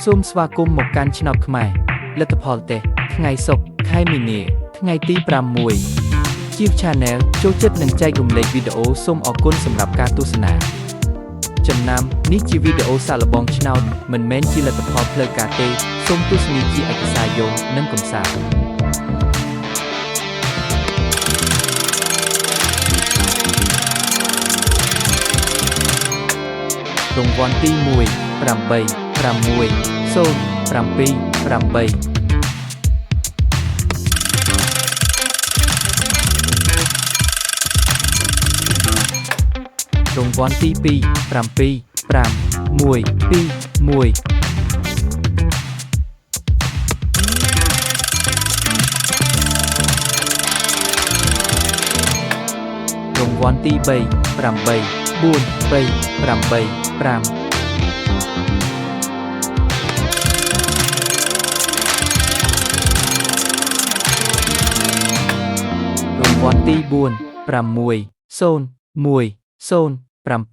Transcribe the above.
សូមស្វាគមន៍មកកាន់ឆ្នោតខ្មែរលទ្ធផលតេស្តថ្ងៃសុក្រខែមីនាថ្ងៃទី6 Chief Channel ចូលចិត្តនិងចែករំលែកវីដេអូសូមអរគុណសម្រាប់ការទស្សនាចំណាំនេះជាវីដេអូសាកល្បងឆ្នោតមិនមែនជាលទ្ធផលផ្លូវការទេសូមទស្សនាជាឯកសារយោងនិងកំសាន្តរង្វាន់ទី1 8 6 0 7 8 រង្វាន់ទី2 7 5 1 2 1រង្វាន់ទី3 8 4 3 8 5រង្វាន់ទី4 6 0 1 0 7រង្